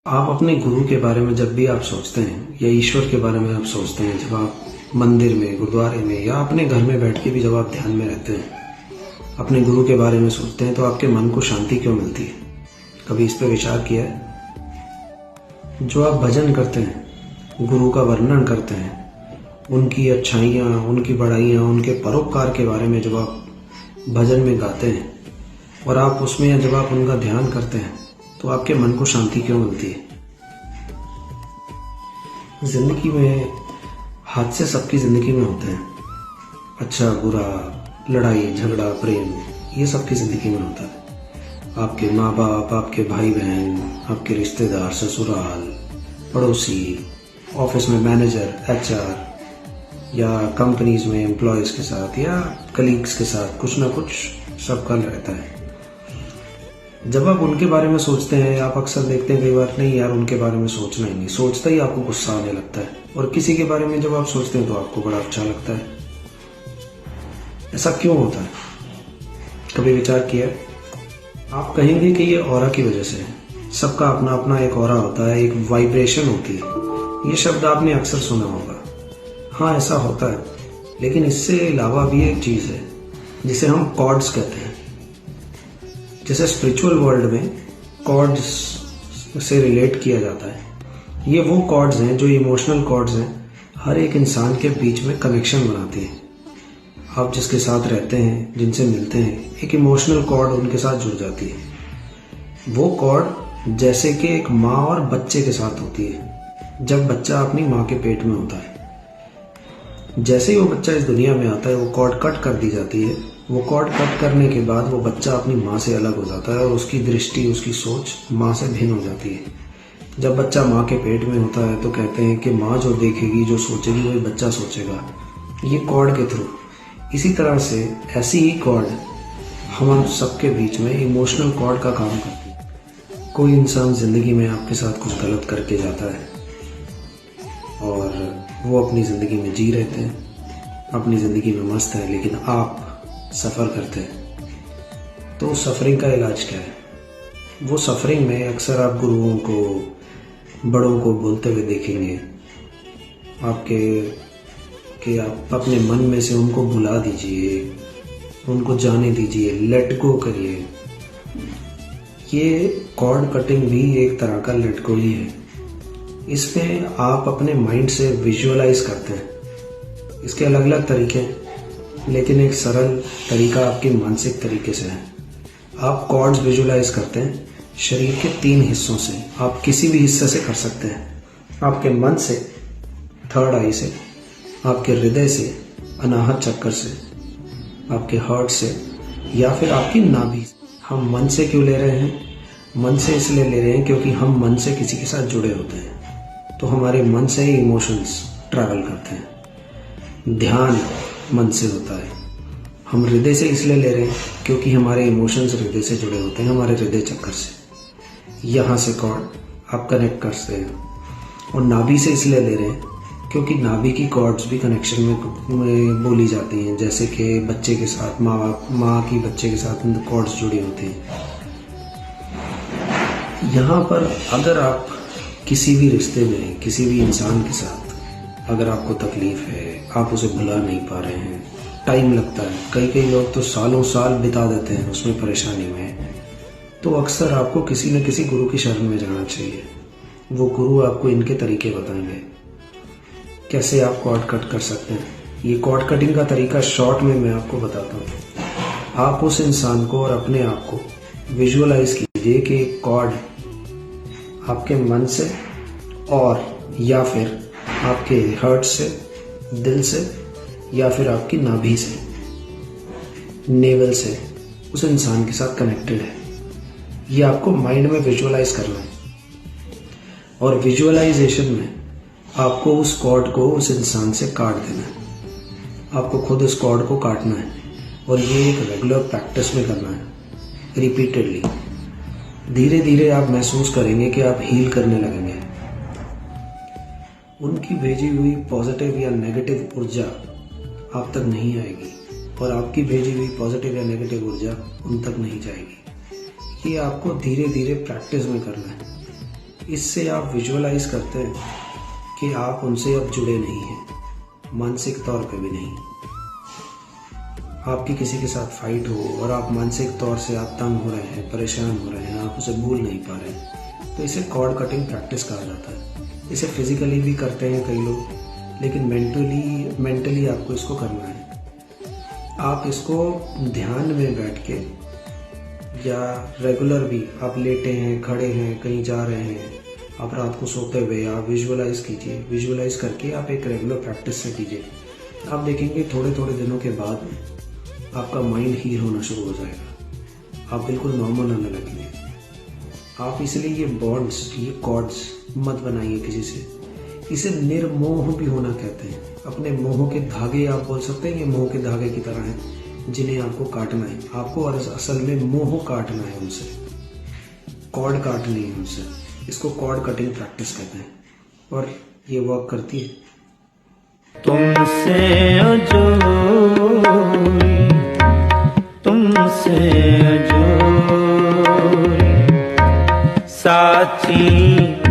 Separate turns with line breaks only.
आप अपने गुरु के बारे में जब भी आप सोचते हैं या ईश्वर के बारे में आप सोचते हैं, जब आप मंदिर में, गुरुद्वारे में या अपने घर में बैठ के भी जब आप ध्यान में रहते हैं, अपने गुरु के बारे में सोचते हैं, तो आपके मन को शांति क्यों मिलती है? कभी इस पे विचार किया है? जो आप भजन करते हैं, गुरु का वर्णन करते हैं, उनकी अच्छाइयाँ, उनकी बड़ाइयाँ, उनके परोपकार के बारे में जब आप भजन में गाते हैं और आप उसमें जब आप उनका ध्यान करते हैं, तो आपके मन को शांति क्यों मिलती है? जिंदगी में हादसे सबकी जिंदगी में होते हैं, अच्छा बुरा, लड़ाई झगड़ा, प्रेम, ये सबकी जिंदगी में होता है। आपके माँ बाप, आपके भाई बहन, आपके रिश्तेदार, ससुराल, पड़ोसी, ऑफिस में मैनेजर, एचआर या कंपनीज में एम्प्लॉयज के साथ या कलीग्स के साथ कुछ ना कुछ सबका रहता है। जब आप उनके बारे में सोचते हैं, आप अक्सर देखते हैं कई बार, नहीं यार उनके बारे में सोचना ही नहीं, सोचता ही आपको गुस्सा आने लगता है। और किसी के बारे में जब आप सोचते हैं तो आपको बड़ा अच्छा लगता है। ऐसा क्यों होता है? कभी विचार किया? आप कहेंगे कि ये ऑरा की वजह से है। सबका अपना अपना एक ऑरा होता है, एक वाइब्रेशन होती है। ये शब्द आपने अक्सर सुना होगा। हाँ, ऐसा होता है, लेकिन इससे अलावा भी एक चीज है जिसे हम कॉर्ड्स कहते हैं। जैसे स्पिरिचुअल वर्ल्ड में कॉर्ड्स से रिलेट किया जाता है। ये वो कॉर्ड्स हैं जो इमोशनल कॉर्ड्स हैं, हर एक इंसान के बीच में कनेक्शन बनाती हैं। आप जिसके साथ रहते हैं, जिनसे मिलते हैं, एक इमोशनल कॉर्ड उनके साथ जुड़ जाती है। वो कॉर्ड जैसे कि एक माँ और बच्चे के साथ होती है। जब बच्चा अपनी माँ के पेट में होता है, जैसे ही वो बच्चा इस दुनिया में आता है, वो कॉर्ड कट कर दी जाती है। वो कॉर्ड कट करने के बाद वो बच्चा अपनी माँ से अलग हो जाता है और उसकी दृष्टि, उसकी सोच माँ से भिन्न हो जाती है। जब बच्चा माँ के पेट में होता है तो कहते हैं कि माँ जो देखेगी, जो सोचेगी, वही बच्चा सोचेगा। ये कॉर्ड के थ्रू। इसी तरह से ऐसी ही कॉर्ड हम सबके बीच में इमोशनल कॉर्ड का काम करती है। कोई इंसान जिंदगी में आपके साथ कुछ गलत करके जाता है और वो अपनी ज़िंदगी में जी रहते हैं, अपनी ज़िंदगी में मस्त है, लेकिन आप सफ़र करते हैं। तो सफ़रिंग का इलाज क्या है? वो सफ़रिंग में अक्सर आप गुरुओं को, बड़ों को बोलते हुए देखेंगे आपके कि आप अपने मन में से उनको बुला दीजिए, उनको जाने दीजिए, लेट गो करिए। ये कॉर्ड कटिंग भी एक तरह का लेट गो ही है। इसमें आप अपने माइंड से विजुअलाइज करते हैं। इसके अलग अलग तरीके हैं, लेकिन एक सरल तरीका आपके मानसिक तरीके से है। आप कॉर्ड्स विजुअलाइज करते हैं शरीर के 3 हिस्सों से। आप किसी भी हिस्से से कर सकते हैं। आपके मन से, थर्ड आई से, आपके हृदय से, अनाहत चक्कर से, आपके हार्ट से, या फिर आपकी नाभि से। हम मन से क्यों ले रहे हैं? मन से इसलिए ले रहे हैं क्योंकि हम मन से किसी के साथ जुड़े होते हैं, तो हमारे मन से ही इमोशंस ट्रैवल करते हैं। ध्यान मन से होता है। हम हृदय से इसलिए ले रहे हैं क्योंकि हमारे इमोशंस हृदय से जुड़े होते हैं, हमारे हृदय चक्कर से। यहाँ से कॉर्ड आप कनेक्ट करते हैं। और नाभि से इसलिए ले रहे हैं क्योंकि नाभि की कॉर्ड्स भी कनेक्शन में बोली जाती हैं, जैसे कि बच्चे के साथ माँ की बच्चे के साथ कॉर्ड्स जुड़ी होती हैं। यहाँ पर अगर आप किसी भी रिश्ते में, किसी भी इंसान के साथ अगर आपको तकलीफ है, आप उसे भुला नहीं पा रहे हैं, टाइम लगता है, कई लोग तो सालों साल बिता देते हैं उसमें परेशानी में, तो अक्सर आपको किसी न किसी गुरु की शरण में जाना चाहिए। वो गुरु आपको इनके तरीके बताएंगे कैसे आप कॉर्ड कट कर सकते हैं। ये कॉर्ड कटिंग का तरीका शॉर्ट में मैं आपको बताता हूँ। आप उस इंसान को और अपने आप को विजुअलाइज कीजिए कि एक कॉर्ड आपके मन से और या फिर आपके हार्ट से, दिल से, या फिर आपकी नाभि से, नेवल से उस इंसान के साथ कनेक्टेड है। ये आपको माइंड में विजुअलाइज करना है। और विजुअलाइजेशन में आपको उस कॉर्ड को उस इंसान से काट देना है। आपको खुद उस कॉर्ड को काटना है और ये एक रेगुलर प्रैक्टिस में करना है, रिपीटेडली। धीरे धीरे आप महसूस करेंगे कि आप हील करने लगेंगे। उनकी भेजी हुई पॉजिटिव या नेगेटिव ऊर्जा आप तक नहीं आएगी और आपकी भेजी हुई पॉजिटिव या नेगेटिव ऊर्जा उन तक नहीं जाएगी। ये आपको धीरे धीरे प्रैक्टिस में करना है। इससे आप विजुअलाइज करते हैं कि आप उनसे अब जुड़े नहीं हैं, मानसिक तौर पे भी नहीं। आपकी किसी के साथ फाइट हो और आप मानसिक तौर से आप तंग हो रहे हैं, परेशान हो रहे हैं, आप उसे भूल नहीं पा रहे हैं, तो इसे कॉर्ड कटिंग प्रैक्टिस कहा जाता है। इसे फिजिकली भी करते हैं कई लोग, लेकिन मेंटली आपको इसको करना है। आप इसको ध्यान में बैठ के या रेगुलर भी, आप लेटे हैं, खड़े हैं, कहीं जा रहे हैं, आप रात को सोते हुए आप विजुअलाइज कीजिए। विजुअलाइज करके आप एक रेगुलर प्रैक्टिस से कीजिए। आप देखेंगे थोड़े थोड़े दिनों के बाद आपका माइंड हील होना शुरू हो जाएगा, आप बिल्कुल नॉर्मल होने लगेंगे। आप इसलिए ये बॉन्ड्स, ये कॉर्ड्स मत बनाइए किसी से। इसे निर्मोह भी होना कहते हैं। अपने मोह के धागे, आप बोल सकते हैं ये मोह के धागे की तरह हैं जिन्हें आपको काटना है। आपको असल में मोह काटना है उनसे, कॉर्ड काटनी है उनसे। इसको कॉर्ड कटिंग प्रैक्टिस कहते हैं और ये वर्क करती है।
तुमसे अजूरी साथी